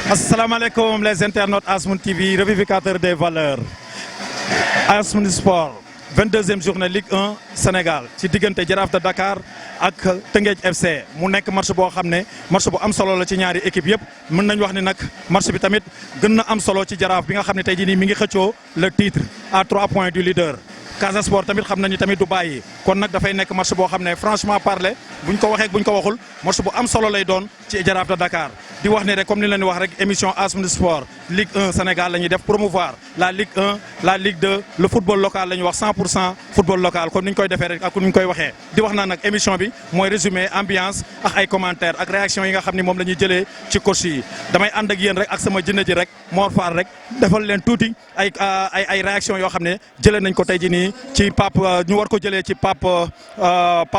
Asalaamaaleykum les internautes Asmoon TV revivificateur des valeurs Asmoon Sport 22e journée Ligue 1 Sénégal ci diggante Jaraaf de Dakar ak Teungueth FC mu nekk match boo xam ne match bu am solo la ci ñaari équipe yëpp mën nañ wax ni nag match bi tamit gën na am solo ci Jaraaf bi nga xam ne tey jii nii mi ngi xëccoo le titre à 3 points du leader. Casa Sport tamit xam nañu tamit du bàyyi kon nag dafay nekk match boo xam ne franchement parler buñ ko waxee buñ ko waxul match bu am solo lay doon ci Jaraaf de Dakar di wax ne rek comme ni leen wax rek émission Asmoon Sport Ligue 1 Sénégal la ñuy def promouvoir la Ligue 1 la Ligue 2 le football local la ñuy wax 100% football local kon ni ñu koy defee rek ak ni ñu koy waxee di wax naa nag émission bi mooy résumé ambiance ak ay commentaires ak réaction yi nga xam ni moom la ñuy jëlee ci coach yi damay ànd ak yéen rek ak sama jënd ji rek Mor Fall rek defal leen tuuti ay réaction yoo xam ne jëlee nañ ko tey jii nii ci Pape ñu war ko jëlee ci Pape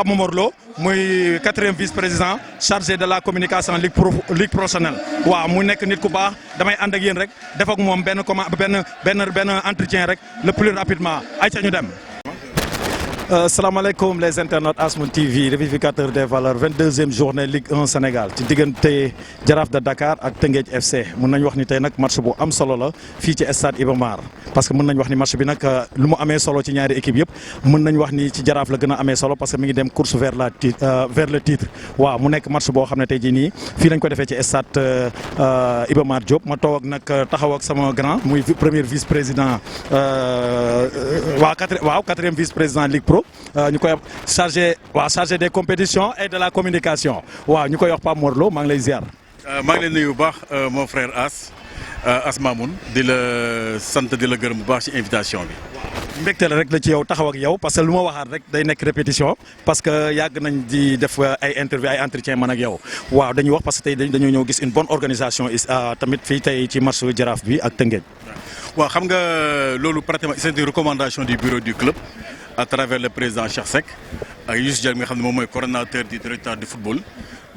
Momar Lo muy 4e vice-président chargé de la communication ligue professionnelle waaw mu nekk nit ku baax damay ànd ak yéen rek def ak moom benn entretien rek le plus rapidement ay ca ñu dem. Salaamaaleykum les internautes Asmoon TV revivificateur des valeurs 22e journée Ligue 1 Sénégal ci diggante Jaraaf de Dakar ak Teungueth FC mën nañ wax ni tey nag match bu am solo la fii ci stade Iba Mar parce que mën nañ wax ni match bi nag lu mu amee solo ci ñaari équipe yëpp mën nañ wax ni ci Jaraaf la gën a amee solo parce que mi ngi dem course vers le titre waaw mu nekk match boo xam ne tey jii nii fii lañ ko defee ci stade Iba Mar Diop ma toog ak nag taxaw ak sama grand muy premier vice président waaw 4e vice président Ligue Pro ñu koy chargé des compétitions et de la communication waaw ñu koy wax Pape Momar Lo maa ngi lay ziar. maa ngi lay nuyu bu baax mon frère As Mamoun di la sant di la gërëm bu baax ci invitation bi. mbégte la rek la ci yow taxaw ak yow parce que lu ma waxaat rek day nekk répétition parce que yàgg nañ di def ay interview ay entretien man ak yow waaw dañuy wax parce que tey dañoo ñëw gis une bonne organisation tamit fii tey ci match Jaraaf bi ak Teungueth. waaw xam nga loolu pratiquement c'est une recommandation du bureau du club à travers le président Cheikh Seck ak Youssou Diagne mi nga xam ne moom mooy coordonnateur du directeur du football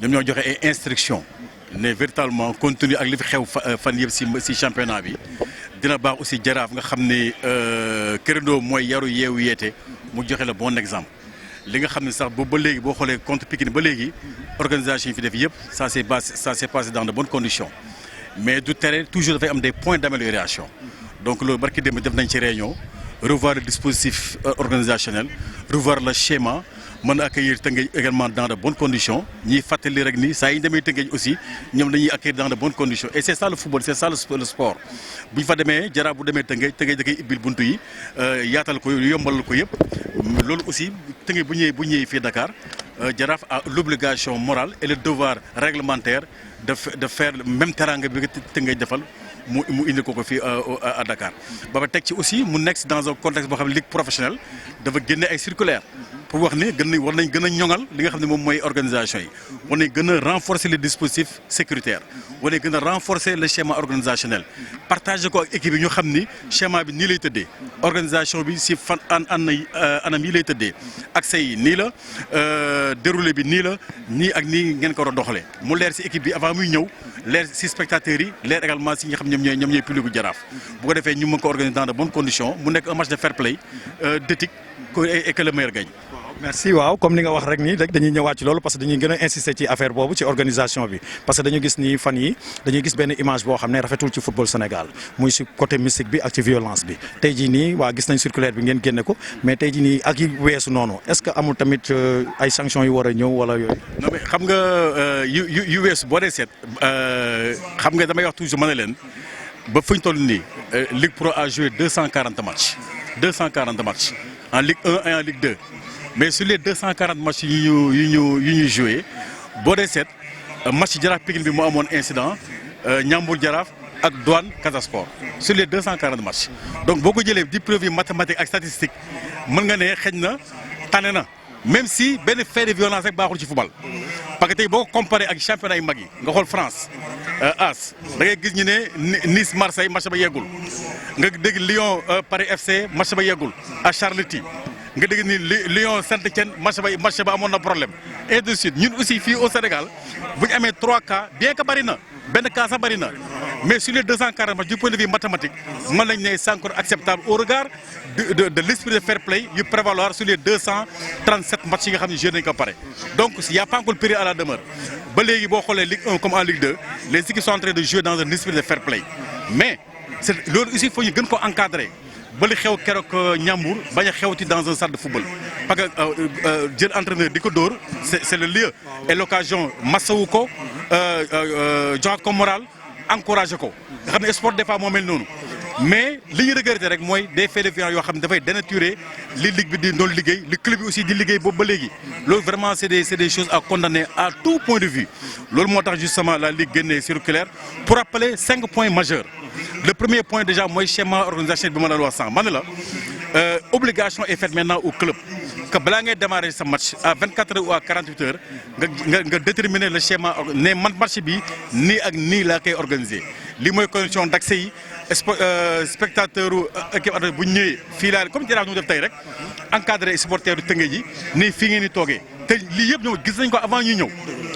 ñoom ñoo joxe ay instructions ne véritablement compte tenu ak li fi xew fan yëpp si championnat bi dina baax aussi Jaraaf nga xam ne Kërëndoo mooy yaru yeewu yeete mu joxe le bon exemple li nga xam ne sax boobu ba léegi boo xoolee contre Pikine ba léegi organisation yi fi def yëpp ça s'est passé dans de bonnes conditions mais du tere toujours dafay am des points d'amélioration donc loolu barki démb def nañ ci réunion revoir le dispositif organisationnel revoir le schéma mën a accueillir Teungueth également dans de bonnes conditions ñiy fàttali rek ni saa yi ñu demee Teungueth aussi ñoom dañuy accueillir dans de bonnes conditions et c'est ça le football c'est ça le sport bu ñu fa demee Jaraaf bu demee Teungueth da koy ibbil buntu yi yaatal ko yombalal ko yëpp loolu aussi Teungueth bu ñëwee fii Dakar Jaraaf a l'obligation morale et le devoir réglementaire de faire même teranga bi nga Teungueth defal mu indi ko fii à Dakar ba teg ci aussi mu nekk dans un contexte boo xam ne ligue professionnelle dafa génne ay circulaires pour wax ni war nañ gën a ñoŋal li nga xam ne moom mooy organisation yi war nañ gën a renforcer les dispositifs sécuritaires war nañ gën a renforcer le schéma organisationnel partager ko ak équipe yi ñu xam ni schéma bi nii lay tëddee organisation bi si anam yi lay tëddee accès yi nii la déroulé bi nii la nii ak nii ngeen ko war a doxalee mu leer si équipe bi avant muy ñëw leer si spectateurs yi leer également si ñi nga xam ñoom ñooy public bu Jaraaf bu ko defee ñu mën ko organiser dans de bonnes conditions mu nekk un match de fair play d'éthique et que le meilleur gagne. merci waaw comme ni nga wax rek nii rek dañuy ñëwaat ci loolu parce que dañuy gën a insister ci affaire boobu ci organisation bi parce que dañu gis ni fan yi dañuy gis benn image boo xam ne rafetul ci football Sénégal muy ci côté mystique bi ak ci violence bi tey jii nii waa gis nañ circulaire bi ngeen génne ko mais tey jii nii ak yi weesu noonu est-ce que amul tamit ay sanctions yu war a ñëw wala yooyu. non mais xam nga yu weesu boo dee seet xam nga damay wax toujours ma ne leen ba fu ñu toll nii Ligue Pro a joué 240 matchs en Ligue 1 et en Ligue 2. mais sur les 240 matchs yu ñu joué boo dee seet match Jaraaf Pikine bi mu amoon incident Ñambul Jaraaf ak Douane Casa Sport sur les 240 matchs donc boo ko jëlee di preuve mathématique ak statistique mën nga ne xëj na tane na même si benn fait de violence rek baaxul ci football parce que tey boo ko comparé ak championnat yu mag yi nga xool France AS da ngay gis ñu ne Nice Marseille match ba yeggul nga dégg Lyon Paris FC match ba yeggul à Charletti nga dégg ni Lyon Saint-Étienne match ba amoon na problème et de suite ñun aussi fii au Sénégal bu ñu amee 3 cas bien que bari na benn cas sax bari na mais sur les 240 matchs du point de vue mathématique mën nañ ne c'est encore acceptable au regard de l'esprit de fair play yu prévaloir sur les 237 matchs yi nga xam ne joué nañ ko pare. Donc il y a pas encore péril à la demeure ba léegi boo xoolee Ligue 1 comme en Ligue 2 les équipes sont en train de jouer dans un esprit de fair play mais loolu aussi il faut ñu gën ko encadrer. ba li xew keroog Ñambour bañ a xewti dans un stade de football parce que jël entraîneur di ko dóor c'est le lieu et l'occasion massawu ko joxaat ko moral encouragé ko nga xam ne sport des fois moo mel noonu mais li ñu regretté rek mooy des faits de violence yoo xam ne dafay dénaturer li ligue bi di doon liggéey li club bi aussi di liggéey boobu ba léegi loolu vraiment c'est des choses à condamner à tout point de vue loolu moo tax justement la ligue génnee circulaire pour rappeler 5 points majeurs. Le premier point déjà mooy schéma organisation bi ma la wax sànq ma ne la obligation est faite maintenant au club que balaa ngay démarrer sa match à 24 heures ou à 48 heures nga déterminer le schéma ne man match bi nii ak nii laa koy organiser lii mooy condition d'accès yi spectateur équipe adverse bu ñëwee fii laa comme Jaraaf ñu def tey rek encadré supporter du Tëngéej ji nii fii ngeen di toogee te lii yëpp ñëw gis nañ ko avant ñuy ñëw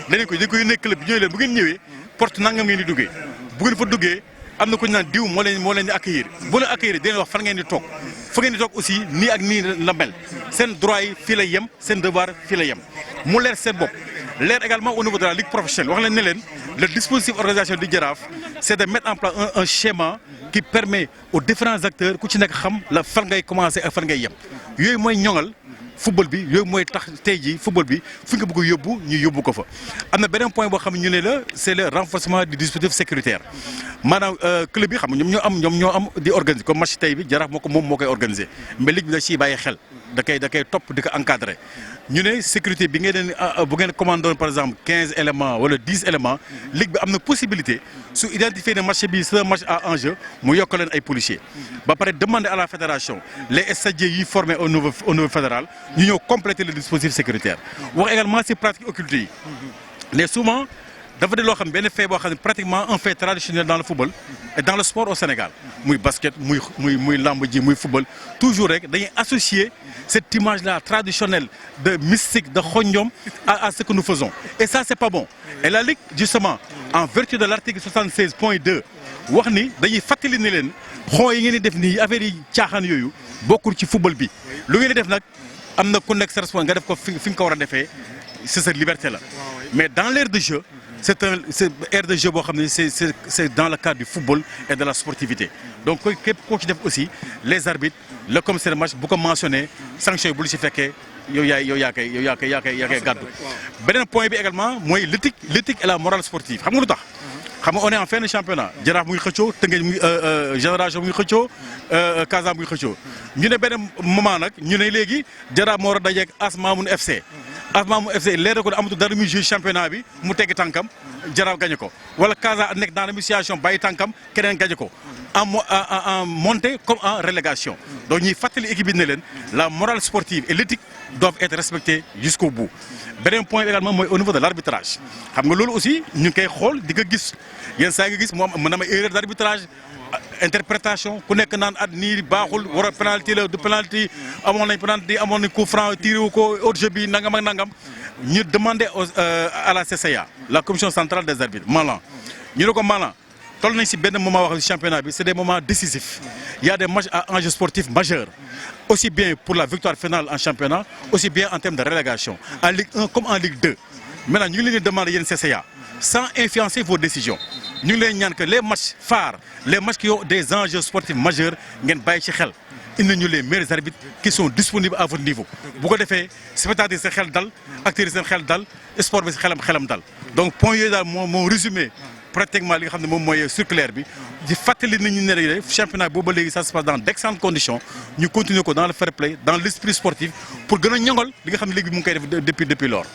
dañ ko yónnee club bi ñëwee leen bu ngeen ñëwee porte nangam ngeen di duggee bu ngeen fa duggee am na ku ñu naan diw moo leen di accueillir bu leen accueillir dinañ wax fan ngeen di toog fa ngeen di toog aussi nii ak nii la mel seen droit yi fii la yem seen devoir fii la yem mu leer seen bopp leer également au niveau de la ligue professionnelle wax leen ne leen le dispositif organisation du Jaraaf c'est de mettre en place un schéma qui permet aux différents acteurs ku ci nekk xam la fan ngay commencer ak fan ngay yem yooyu mooy ñoŋal football bi yooyu mooy tax tey jii football bi fi nga bëgg a yóbbu ñu yóbbu ko fa. am na beneen point boo xam ne ñu ne la c'est le renforcement du dispositif sécuritaire maanaam club bi xam nga ñoom ñoo am di organiser comme match tey bi Jaraaf moom moo koy organiser mais ligue bi da ciy bàyyi xel da koy topp di ko encadrer. ñu ne sécurité bi ngeen bu ngeen commandé par exemple 15 éléments wala 10 éléments ligue bi am na possibilité su identifier ne match bi c'est un match à enjeu mu yokk leen ay policiers. ba pare demander à la fédération les stadiers yi formés au niveau fédéral ñu ñëw compléter le dispositif sécuritaire. wax également ci pratique occulte yi mais souvent dafa di loo xam benn fait boo xam ne pratiquement un fait traditionnel dans le football et dans le sport au Sénégal muy basket muy lamb ji muy football toujours rek dañuy associer cette image là traditionnelle de mystique de xonjom à ce que nous faisons et ça c'est pas bon et la ligue justement en vertu de l'article 76.2 wax ni dañuy fàttali ne leen xon yi ngeen di def nii affaire yi caaxaan yooyu bokkul ci football bi lu ngeen di def nag am na ku nekk sa responsable nga def ko fi nga ko war a defee c'est cette liberté là mais dans l'ère de jeu c'est aire de jeu boo xam ne c'est dans le cadre du football et de la sportivité donc képp koo ci def aussi les arbitres le commissaire de match bu ko mentionné sanction yi bu lu si fekkee yow yaa koy gàddu. beneen point bi également mooy l'éthique et la morale sportive xam nga lu tax xam nga on est en fin de championnat Jaraaf mu ngi xëccoo Tëngéej mu ngi Génération mu ngi xëccoo Casa mu ngi xëccoo ñu ne benn moment nag ñu ne léegi Jaraaf moo war a dajeeg AS Mamoun FC. Asmaamu FC leer ko amatul dara muy jouer championnat bi mu tegg tànkam Jaraaf gañe ko wala Casa nekk dans la situation bàyyi tànkam keneen gañe ko en montée comme en relégation donc ñuy fàttali équipe bi ne leen la morale sportive et l'éthique doivent être respectées jusqu'au bout. beneen point également mooy au niveau de l'arbitrage xam nga loolu aussi ñu ngi koy xool di nga gis yenn saa nga gis moom mën na ma erreur d'arbitrage interprétation ku nekk naan at nii baaxul war a penalty la du penalty amoon nañ penalty amoon nañ coup franc tiré wu ko hors-jeu bi nangam ak nangam ñu demander à la CCA la commission centrale des arbitres Malang ñu ne ko Malang toll nañ ci benn moment wax ci championnat bi c'est des moments décisifs il y a des matchs à enjeu sportif majeur aussi bien pour la victoire finale en championnat aussi bien en termes de relégation en Ligue 1 comme en Ligue 2 maintenant ñu ngi leen di demander yéen CCA sans influencer vos décisions ñu ngi leen ñaan que les matchs phares les matchs qui ont des enjeux sportifs majeurs ngeen bàyyi ci xel indi ñu les meilleurs arbitres qui sont disponibles à votre niveau bu ko defee spectateurs seen xel dal acteurs seen xel dal sport bi si xelam dal donc point yooyu daal moo résumé pratiquement li nga xam ne moom mooy circulaire bi di fàttali nit ñi ne rek championnat boobu ba léegi ça se passe dans d'excellentes conditions ñu continuer ko dans le fair play dans l'esprit sportif pour gën a ñoŋal li nga xam ne léegi mu ngi koy def depuis lors.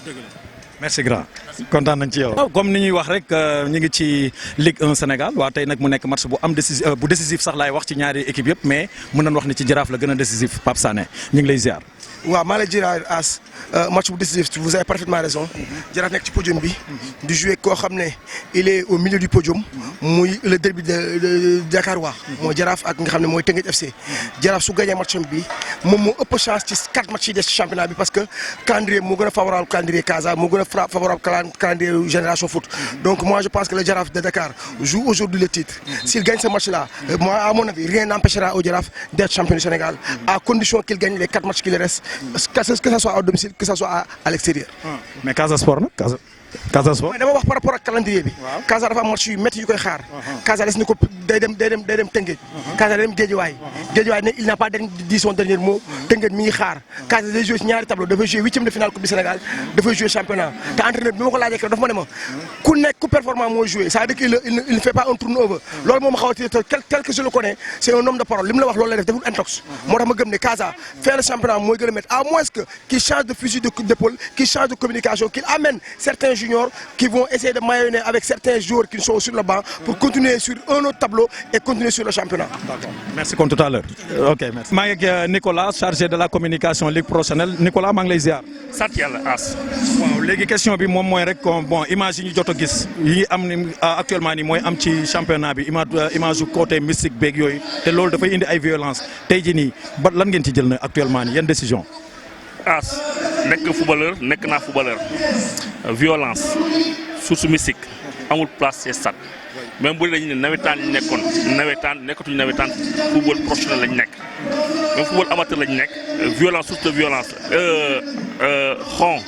merci grand kontaan nañ ci yow. waaw comme ni ñuy wax rek ñu ngi ci Ligue 1 Sénégal waa tey nag mu nekk match bu am décisif sax laay wax ci ñaari équipe yëpp mais mën nañ wax ni ci Jaraaf la gën a décisif Pape Sané ñu ngi lay ziar. waaw maa lay jëlaat as match bu décisif vous avez parfaitement raison. Jaraaf nekk ci podium bi. di jouer koo xam ne il est au milieu du podium. muy le derby de Dakar waa. mooy Jaraaf ak nga xam ne mooy Teungueth FC. Jaraaf su gagné match bi moom moo ëpp chance ci 4 matchs yi des ci championnat bi parce que calendrier moo gën a favorable calendrier Casa moo gën a favorable calendrier Génération Foot. Donc moi je pense que le Jaraaf de Dakar joue aujourd'hui le titre. S'il gagne ce match-là, moi à mon avis rien n'empêchera au Jaraaf d'être champion du Sénégal à condition qu'il gagne les 4 matchs qui lui restent, que ça soit au domicile, que ça soit à l'extérieur. mais Casa Sport nag Casa Sport. mais dama wax par rapport ak calendrier bi. Casa dafa am match yu métti yu koy xaar. Casa des na ko day dem Teungueth. Casa day dem Guédiawaye. Guédiawaye ne il n'a pas dit son dernier mot. Teungueth mi ngi xaar. Casa day joué ci ñaari tableau dafay joué 8e de finale Coupe du Sénégal dafay joué championnat te entraîneur bi ma ko laajee dafa ma ne ma ku nekk ku performant mooy joué ça veut dire qu'il ne fait pas un turnover. loolu moom xaw a tel que je le connais c'est un homme de parole li mu la wax loolu lay def deful intox. moo tax ma gëm ne Casa faire le championnat mooy gën a métti à moins que qu'il change de fusil d'épaule qu'il change de communication qu'il amène certains juniors qui vont essayer de maillonner avec certains joueurs qui sont sur le banc pour continuer sur un autre tableau et continuer sur le championnat. D'accord. Merci comme tout à l'heure. Ok, merci. maa ngi ak Nicolas chargé de la communication Ligue professionnelle Nicolas maa ngi lay ziar. sant yàlla as. waaw léegi question bi moom mooy rek bon image yi ñu jot a gis yi am ni actuellement nii mooy am ci championnat bi image côté mystique beeg yooyu te loolu dafay indi ay violence tey jii nii ba lan ngeen ci jël na actuellement nii yan décision. as nekk footballeur nekk naa footballeur violence source mystique amul place ci stade même bu dañu ne nawetaan yi nekkoon nawetaan nekkatuñu nawetaan football professionnel lañ nekk même football amateur lañ nekk violence source de violence xon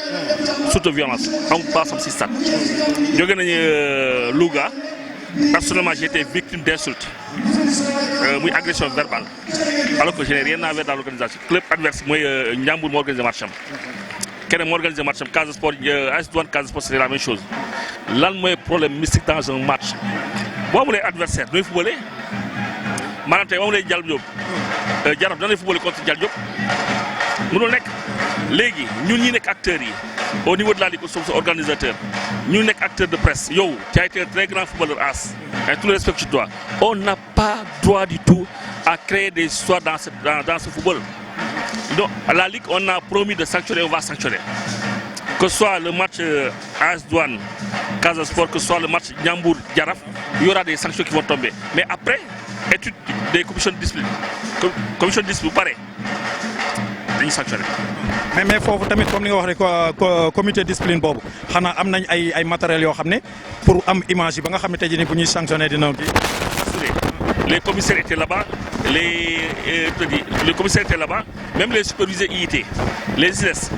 source de violence amul place am ci stade jóge nañu Louga personnellement j'ai été victime d'insultes muy agression verbale alors que je n'ai rien à voir dans l'organisation club adverse mooy Ndiambour moo organisé match am keneen moo organisé match am Casa Sport AS Douanes Casa Sport c'est la même chose lan mooy problème mystique dans un match boo amulee adversaire nooy footballé maanaam tey boo amulee Diallo Diop Jaraaf da ngay footballé contre Diallo Diop mënul nekk léegi ñun ñi nekk acteurs yi au niveau de la Ligue comme organisateur ñu nekk acteur de presse yow tu as été un très grand footballeur as et tout le respect que tu dois on n'a pas droit du tout à créer des histoires dans ce football. Donc à la Ligue on a promis de sanctionner, on va sanctionner. Que ce soit le match AS Douanes Casa Sport, que ce soit le match Ndiambour Jaraaf, il y aura des sanctions qui vont tomber. Mais après étude des commissions de discipline commission de discipline bu pare dañuy sanctionner. mais foofu tamit comme ni nga wax rek comité discipline boobu xanaa am nañ ay matériels yoo xam ne pour am image yi ba nga xam ne tey jii nii bu ñuy sanctionner dina kii. Les commissaires étaient là-bas, les commissaires étaient là-bas, même les superviseurs IIT, les IS,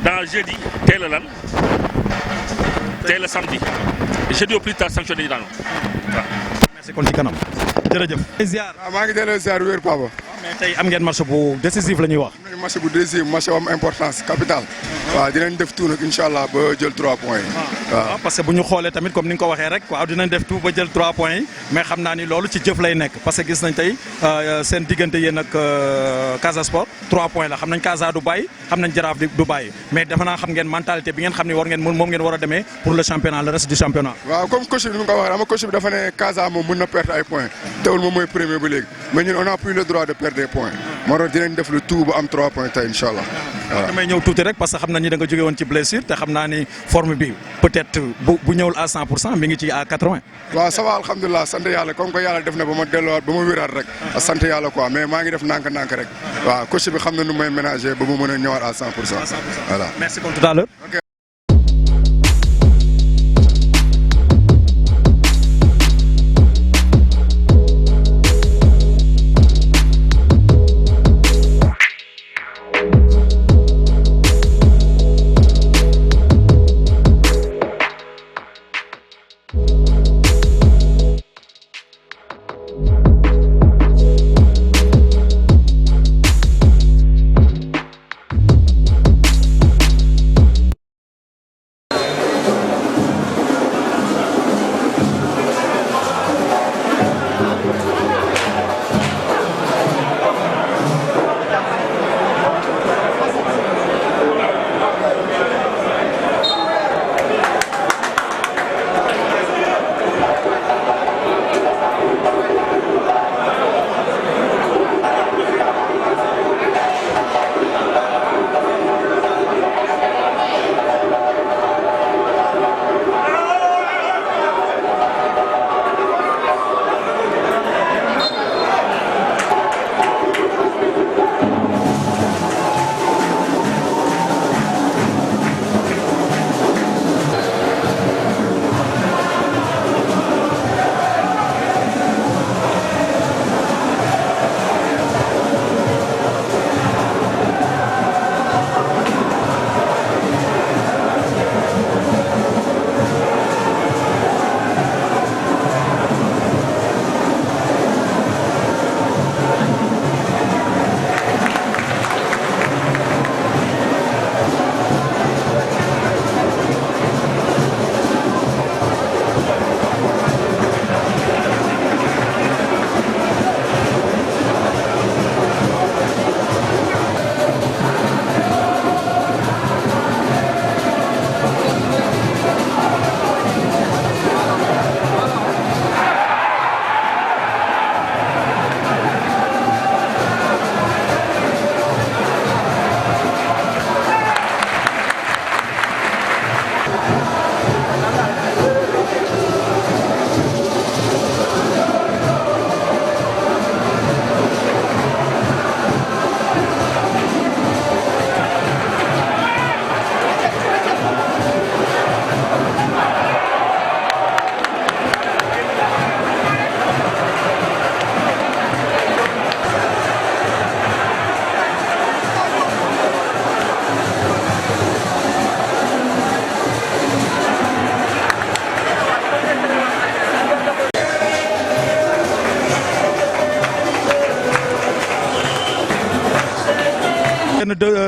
dans jeudi, tel le lundi, tel le samedi. Jeudi au plus tard sanctionné dans nous. Merci kon ci kanam jërëjëf. ziar. waaw maa ngi delloo ziar wér Papa. mais tey am ngeen match bu décisif la ñuy wax. match bu décisif match am importance capital. waaw dinañ def tout nag incha allah ba jël 3 points yi. waaw parce que bu ñu xoolee tamit comme ni nga ko waxee rek waaw dinañ def tout ba jël 3 points yi mais xam naa ni loolu ci jëf lay nekk parce que gis nañ tey seen diggante yéen ak Casa Sport 3 points la xam nañ Casa du bàyyi xam nañ Jaraaf du bàyyi mais dafa naa xam ngeen mentalité bi ngeen xam ne war ngeen moom ngeen war a demee pour le championnat le reste du championnat. waaw comme coach bi ni mu ko waxee ama coach bi dafa ne Casa moom mën na perdre ay points teewul moom mooy premier ba léegi mais ñun on a plus le droit de perdre des points moo tax dinañ def le tout ba am 3 points tey incha allah. waaw damay ñëw tuuti rek parce que xam naa ni da nga jóge woon ci blessure te xam naa ni forme bi peut-être bu ñëwul à 100% mi ngi ci à 80. waaw ça va alhamdulilah sant yàlla comme que yàlla def na ba ma delluwaat ba ma wéraat rek sant yàlla quoi mais maa ngi def nànk-nànk rek waaw coach bi xam na nu may ménager ba mu mën a ñëwaat à 100%. Voilà. Merci comme tout à l'heure.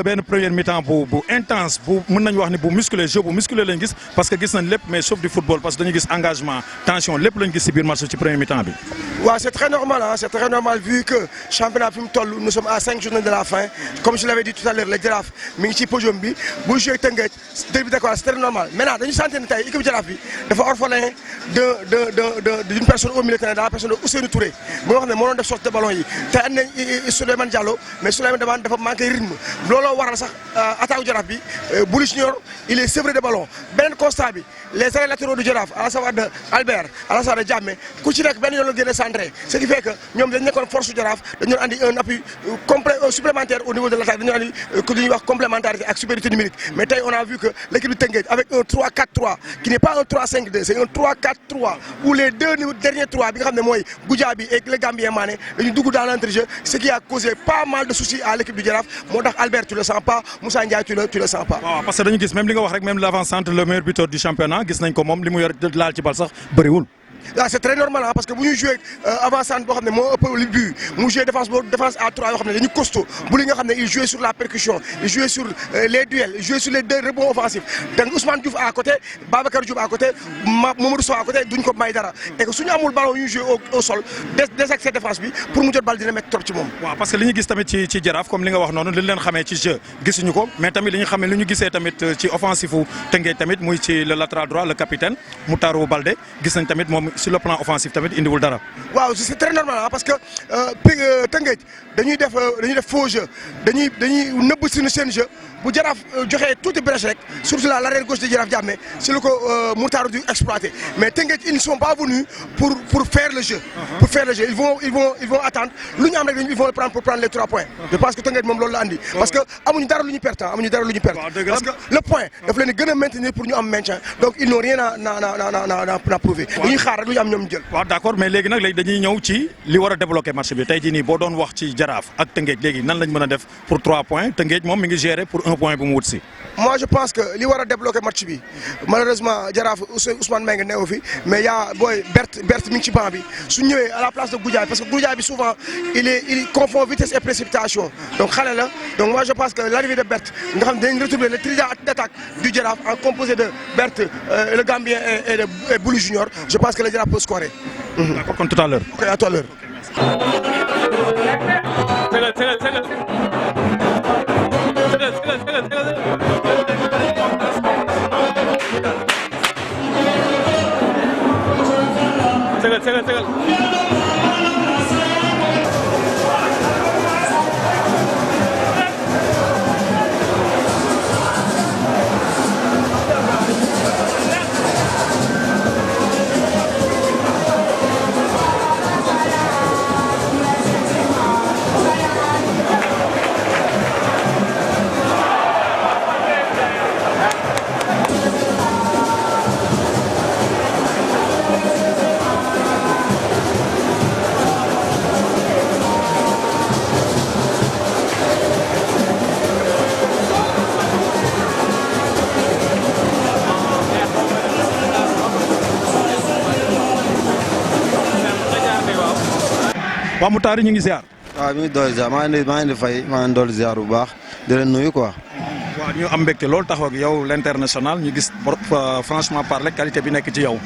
benn première mi-temps bu intense bu mën nañu wax ni bu musclé jeu bu musclé lañ gis parce que gis nañ lépp mais sauf du football parce que dañu gis engagement tension lépp lañ gis ci biir match ci premier mi-temps bi. waaw c'est très normal hein, c'est très normal vu que championnat fi mu toll nous sommes à 5 journées de la fin comme je l'avais dit tout à l'heure le Jaraaf mi ngi ci podium bi bu joué Teungueth derby Dakar c'est très normal maintenant dañu sentir ne tey équipe Jaraaf bi dafa orphelin d'une personne au milieu de terrain dans la personne de Ousseynou Touré bu nga xam ne moo doon def sortie de ballon yi te am nañ Souleymane Diallo mais Souleymane dafa manqué rythme looloo waral sax attaque Jaraaf bi Bouli Junior il est sevré de ballon beneen constat bi les arrêts latéraux du Jaraaf à savoir de Albert à la savoir de Diamé ku ci nekk benn yoon la génne centré ce qui fait que ñoom dañ nekkoon force Jaraaf dañu doon andi un appui supplémentaire au niveau de l'attaque dañu andi ku ñuy wax complémentarité ak supériorité numérique mais tey on a vu que l'équipe de Teungueth avec un 3-4-3 qui n'est pas un 3-5-2 c'est un 3-4-3 où les deux derniers 3 bi nga xam ne mooy Goudiaby et le Gambien Mané dañu dugg dans l'entrejeu ce qui a causé pas mal de soucis à l'équipe du Jaraaf moo tax Albert tu le sens pas Moussa Ndiaye tu le sens pas. waaw parce que dañu gis même li nga wax rek même l'avant-centre le meilleur buteur du championnat gis nañ ko moom li mu yor laal ci bal sax bëriwul. Ah, c'est très normal hein, parce que bu ñu joué avant-centre boo xam ne moo ëpp li but mu joué défense à 3 yoo xam ne dañu costaud bu li nga xam ne il jouait sur la percussion il jouait sur les duels il jouait sur les deux rebonds offensifs donc Ousmane Diouf à côté Babacar Diop à côté Mamadou Sow à côté duñ ko may dara et que suñu amul ballon yu ñu joué au sol désaxé défense bi pour mu jot bal dina mettre trop ci moom. waaw parce que li ñu gis tamit ci Jaraaf comme li nga wax noonu li leen xamee ci jeu gisuñu ko mais tamit li ñu xamee li ñu gisee tamit ci offensif u Teungueth tamit muy ci le latéral droit le capitaine Moutarou Baldé gis nañ tamit moom sur le plan offensif tamit indiwul dara. waaw c'est très normal hein, parce que Teungueth dañuy def faux jeu dañuy nëbb suñu seen jeu bu Jaraaf joxee tuuti brèche rek surtout l'arrière gauche de Jaraaf Diamé c'est lu ko Moutarou du exploiter mais Teungueth ils ne sont pas venus pour faire le jeu. pour faire le jeu ils vont attendre lu ñu am rek ils vont le prendre pour prendre les 3 points. je pense que Teungueth moom loolu la andi. parce que amuñu dara lu ñu perte parce que le point daf leen gën a maintenir pour ñu am maintien donc ils n'ont rien à prouver. dañuy xaar rek lu ñu am ñoom jël. waaw d'accord mais léegi nag dañuy ñëw ci li war a débloquer match bi tey jii nii boo doon wax ci Jaraaf ak Teungueth léegi nan lañ mën a def pour 3 points Teungueth moom mi ngi gérer pour 1 point bu mu wut si. moi je pense que li war a débloquer match bi malheureusement Jaraaf Ousmane Mbengue neew fi mais yaa booy Bert mi ngi ci banc bi su ñëwee à la place de Goudiaby parce que Goudiaby souvent il confond vitesse et précipitation donc xale la donc moi je pense que l'arrivée de Bert nga xam ne dañu retrouver le trident d'attaque du Jaraaf en composé de Bert le Gambien et Bouli Junior je pense que le Jaraaf peut scorer. D'accord, comme tout à l'heure. Ok, à tout à l'heure. waaw Moutarou ñu ngi ziar. waaw mi ngi doon ziar maa ngi di fay maa ngi doon ziar bu baax di leen nuyu quoi. waaw ñu am mbégte loolu taxaw ak yow l'international ñu gis franchement parler qualité bi nekk ci yow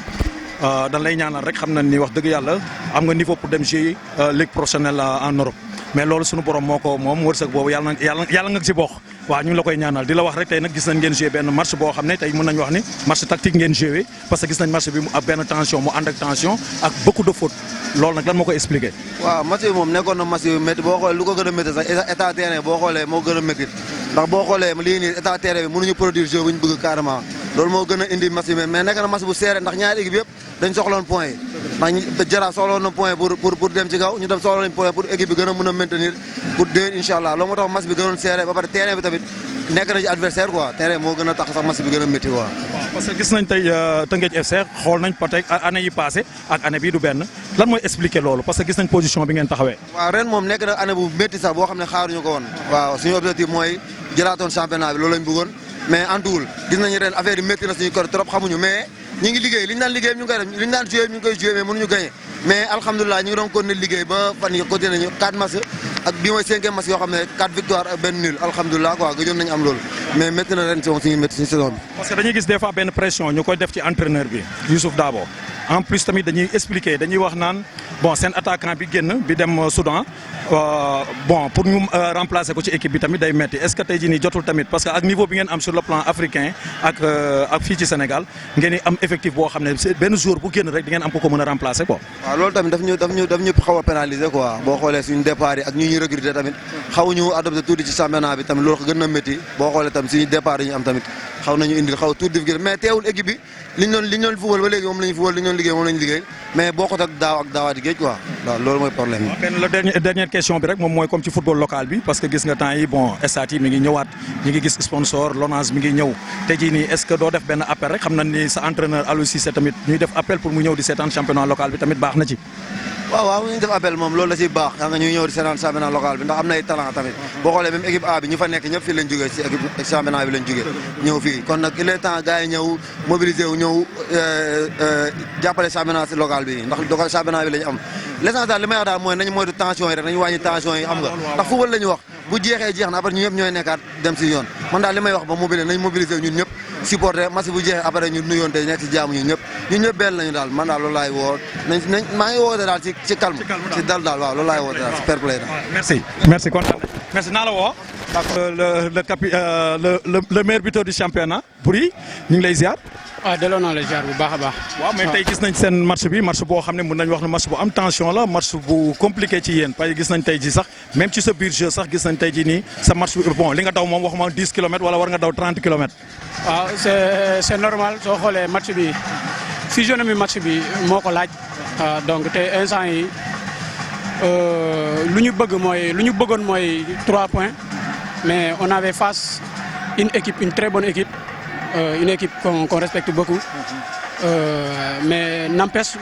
dañ lay ñaanal rek xam nañ ni wax dëgg yàlla am nga niveau pour dem jouer ligue professionnelle en Europe mais loolu suñu borom moo ko moom wërsëg boobu yàlla nga ci bokk. waaw ñu ngi la koy ñaanal di la wax rek tey nag gis nañ ngeen joué benn match boo xam ne tey mën nañu wax ni match tactique ngeen joué parce que gis nañ match bi mu ak benn tension mu ànd ak tension ak beaucoup de fautes loolu nag lan moo koy expliqué. waaw match bi moom nekkoon na match yu métti boo xoolee lu ko gën a métti sax état terrain boo xoolee moo gën a métti ndax boo xoolee lii nii état terrain bi mënuñu produire jeu bu ñu bëgg carrément loolu moo gën a indi match bi mais nekk na match bu serré ndax ñaari équipe yëpp dañ soxloon point yi ndax Jaraaf soxloon na point pour dem ci kaw ñu dem soxla nañ point pour équipe bi gën a mën a maintenir pour déwén incha allah loolu moo tax match bi gënoon serré ba pare terrain bi tamit nekk na ci adversaire quoi terrain moo gën a tax sax match bi gën a métti quoi. parce que gis nañ tey Teungueth FC xool nañ peut-être année yi passé ak année bii du benn lan mooy expliquer loolu parce que gis nañ position bi ngeen taxawee. waaw ren moom nekk na année bu métti sax boo xam ne xaaruñu ko woon. waaw suñu objectif mooy jëlaatoon championnat bi loolu lañ bëggoon mais antuwul gis nañu ren affaire yi métti na suñu kër trop xamuñu mais ñu ngi liggéey li ñu daan liggéey ñu ngi koy def li ñu daan joué ñu ngi koy joué mais mënuñu gagné mais alhamdulilah ñu ngi doon continuer liggéey ba fan yi continué nañu 4 matchs ak bii mooy 5e match yoo xam ne 4 victoires ak benn nul alhamdulilah quoi gëjoon nañu am loolu mais métti na ren suñu métti suñu saison bi. parce que dañuy gis des fois benn pression ñu koy def ci entraîneur bi Youssouf Dabo en plus tamit dañuy expliquer dañuy wax naan bon seen attaquant bi génn bi dem Soudan bon pour ñu remplacer ko ci équipe bi tamit day metti est-ce que tey jii nii jotul tamit parce que ak niveau bi ngeen am sur le plan africain ak fii ci Sénégal ngeen di am effectif boo xam ne benn jour bu génn rek di ngeen am ko mën a remplacer quoi. waaw loolu tamit daf ñu xaw a pénaliser quoi boo xoolee suñu départ yi ak ñu ñuy recruter tamit xawuñu adopté tuuti ci championnat bi tamit loolu gën na métti boo xoolee tamit suñu départ yi ñu am tamit xaw nañu indil xaw tuuti difficulté mais teewul équipe bi li ñu doon football ba léegi moom la ñu football li ñu doon liggéey moom la ñu liggéey mais bokkut ak daaw ak daawaati géej quoi waaw loolu mooy problème bi. benn la dernière question bi rek moom mooy comme ci football local bi parce que gis nga temps yi bon stade yi mi ngi ñëwaat ñi ngi gis sponsor Lonase mi ngi ñëw tey jii nii est-ce que doo def benn appel rek xam na ni sa entraîneur Aliou Cissé tamit ñuy def appel pour mu ñëw di seetaan championnat local bi tamit baax na ci. waaw ñu def appel moom loolu la ciy baax yaa nga ñuy ñëw di seetaan championnat local bi ndax am na ay talent tamit boo xoolee même équipe A bi ñu fa nekk ñëpp fii lañ jógee ci équipe championnat bi lañ jógee ñëw fii kon nag il est temps gars yi ñëw mobiliser wu ñëw jàppale championnat local bi ndax local championnat bi la ñu am l'essentiel daal li may wax daal mooy nañu moytu tension yi rek nañu wàññi tension yi xam nga ndax football la ñu wax bu jeexee jeex na après ñu ñëpp ñooy nekkaat dem si yoon man daal li may wax ba mobiliser nañ mobiliser ñun ñëpp supporter match bu jeexee après ñu nuyoonte nekk si jaamu ñun ñëpp benn lañu daal man daal loolu laay woo nañ maa ngi woote daal ci calme ci dal daal waaw loolu laay woote daal ci fair play daal. merci kontaan merci naa la woo. le meilleur buteur du championnat Boury ñu ngi lay ziar. waaw delloo naa la ziar bu baax a baax. waaw mais tey gis nañ seen match bi match boo xam ne mën nañ wax ne match bu am tension la match bu compliqué ci yéen parce que gis nañ tey ji sax même ci sa biir jeu sax gis nañ tey ji nii sa match bi bon li nga daw moom waxuma 10 kilomètres wala war nga daw 30 kilomètres. waaw c'est normal soo xoolee match bi physionomie match bi moo ko laaj donc te instant yi lu ñu bëggoon mooy 3 points mais on avait face une très bonne équipe. Une équipe qu'on respecte beaucoup mais n'empêche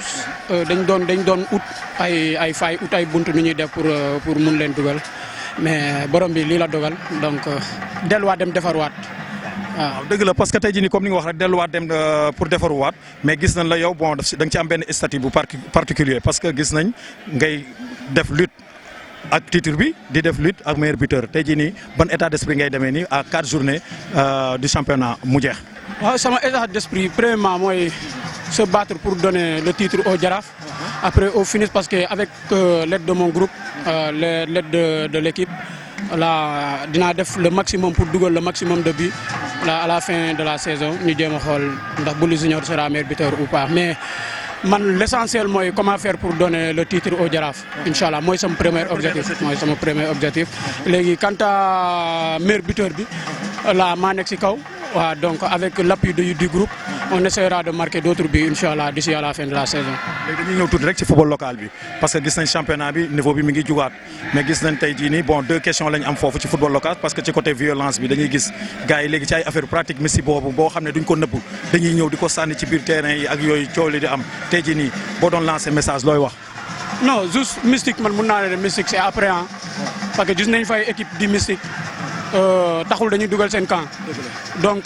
dañ doon ut ay fay ut ay buntu nu ñuy def pour mun leen dugal mais borom bi lii la dogal donc delluwaat dem defarwaat waaw dëgg la parce que tey jii nii comme ni nga wax rek delluwaat dem pour defarwaat mais gis nañ la yow bon da nga ci am benn statut bu particulier parce que gis nañ ngay def lutte ak titre bi di def lutte ak meilleur buteur tey jii nii ban état d'esprit ngay demee nii à 4 journées du championnat mu jeex. waaw sama état d'esprit premièrement mooy se battre pour donner le titre au Jaraaf. Après au finish parce que avec l'aide de mon groupe l'aide de l'équipe là dinaa def le maximum pour dugal le maximum de buts là à la fin de la saison ñu jéem a xool ndax Bouly Junior sera meilleur buteur ou pas mais. man l'essentiel mooy comment faire pour donner le titre au Jaraaf inchallah mooy sama premier objectif léegi quant à meilleur buteur bi là maa nekk ci kaw waaw donc avec l'appui du groupe on essaiera de marquer d'autres buts inchallah d'ici à la fin de la saison. léegi dañuy ñëw tuuti rek ci football local bi parce que gis nañ championnat bi niveau bi mi ngi jugaat mais gis nañ tey jii nii bon 2 questions lañ am foofu ci football local parce que ci côté violence bi dañuy gis gars yi léegi ci ay affaire pratique messi boo xam ne duñ ko nëbb dañuy ñëw di ko sànni ci biir terrain yi ak yooyu coow li di am tey jii nii boo doon lancer message looy wax. non juste mystique man mun naa ne mystique c'est après parce que gis nañ fay équipe di mystique taxul dañuy dugal seen camp donc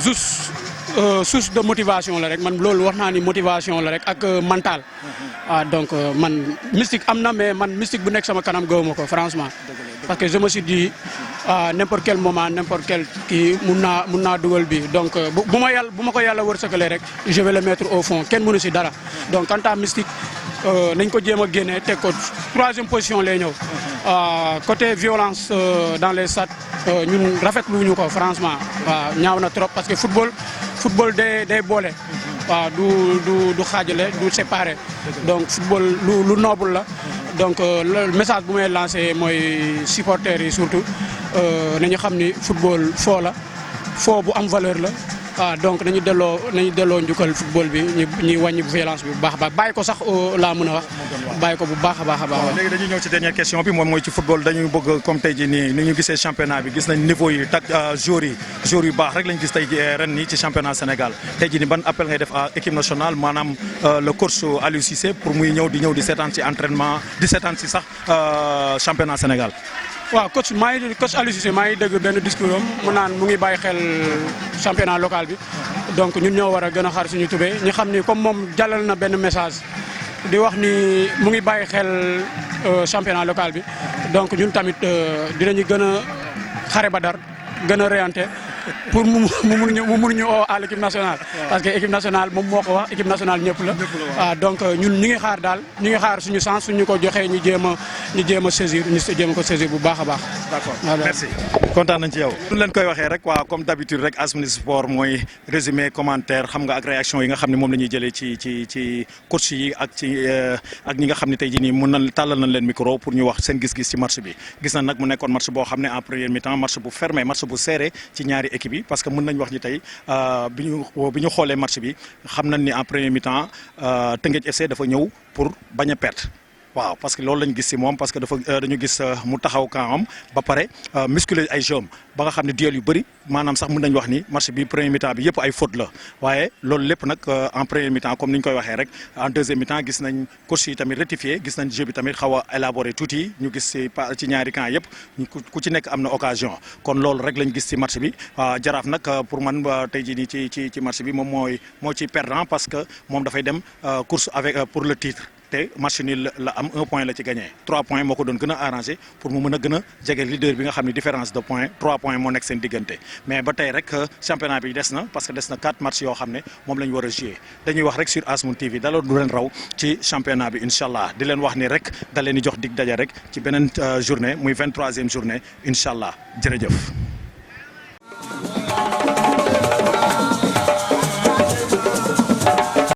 juste source de motivation la rek man loolu wax naa ni motivation la rek ak mental donc man mystique am na mais man mystique bu nekk sama kanam gëwuma ko franchement parce que je me suis dit n'importe quel moment n'importe quel kii mun naa dugal bi donc bu ma ko yàlla wërsëgalee rek je vais le mettre au fond kenn mënu si dara donc quant à mystique nañ ko jéem a génne teg ko 3e position lay ñëw côté violence dans les stades ñun rafetlu wuñu ko franchement waaw ñaaw na trop parce que football day boole waaw du xaajale du séparer donc football lu noble la donc le message bu may lancer mooy supporters yi surtout nañu xam ni football foo la foo bu am valeur la donc nañu delloo njukkal football bi ñuy wàññi violence bi bu baax a baax bàyyi ko sax laa mën a wax bàyyi ko bu baax a baax a baax. léegi dañuy ñëw ci dernière question bi moom mooy ci football dañuy bëgg comme tey jii nii ni ñu gisee championnat bi gis nañ niveau yi tak joueurs yu baax rek lañ gis tey ren nii ci championnat Sénégal tey jii nii ban appel ngay def à équipe nationale maanaam le coach Aliou Cissé pour muy ñëw di seetaan ci entraînement di seetaan ci sax championnat Sénégal. waaw coach Aliou Cissé maa ngi dégg benn discours am mu naan mu ngi bàyyi xel championnat local bi donc ñun ñoo war a gën a xaar suñu tubéy ñu xam ni comme moom jàllal na benn message di wax ni mu ngi bàyyi xel championnat local bi donc ñun tamit dinañu gën a xare ba dar gën a réante pour mu mun ñu oo à l'équipe nationale parce que équipe nationale moom moo ko wax équipe nationale ñëpp la waaw donc ñun ñu ngi xaar daal ñu ngi xaar suñu chance suñu ko joxee ñu jéem a saisir ñu jéem a ko saisir bu baax a baax. d'accord merci kontaan nañ ci yow. ñu leen koy waxee rek waaw comme d'habitude rek Asmoon Sport mooy résumé commentaire xam nga ak réaction yi nga xam ne moom la ñuy jëlee ci coach yi ak ñi nga xam ne tey jii nii mun na tàllal nañ leen micro pour ñu wax seen gis-gis ci match bi gis nañ nag mu nekkoon match boo xam ne en première mi-temps match bu fermé match bu serré ci ñaari équipe yi parce que mën nañ wax ni tey bi ñu xoolee match bi xam nañ ni en premier mi-temps Teungueth FC dafa ñëw pour bañ a perte waaw parce que loolu lañu gis ci moom parce que dañu gis mu taxaw kaamam ba pare musculer ay jeunes ba nga xam ne duel yu bëri maanaam sax mën nañu wax ni match bi premier mi-temps bi yëpp ay faute la waaye loolu lépp nag en premier mi-temps comme ni ñu koy waxee rek en deuxième mi-temps gis nañ coach yi tamit rectifié gis nañ jeu bi tamit xaw a élaboré tuuti ñu gis ci ñaari camp yëpp ku ci nekk am na occasion kon loolu rek lañ gis ci match bi Jaraaf nag pour man tey jii nii ci match bi moom moo ci perdant parce que moom dafay dem course avec pour le titre. te match nul la am 1 point la ci gagné 3 points moo ko doon gën a arrangé pour mu mën a gën a jege leader bi nga xam ne différence de point 3 points moo nekk seen diggante mais ba tey rek championnat bi des na parce que des na 4 matchs yoo xam ne moom la ñu war a jouer dañuy wax rek sur Asmoon TV daloon du leen raw ci championnat bi incha allah di leen wax ni rek da leen di jox dig daje rek ci beneen journée muy 23e journée incha allah jërëjëf.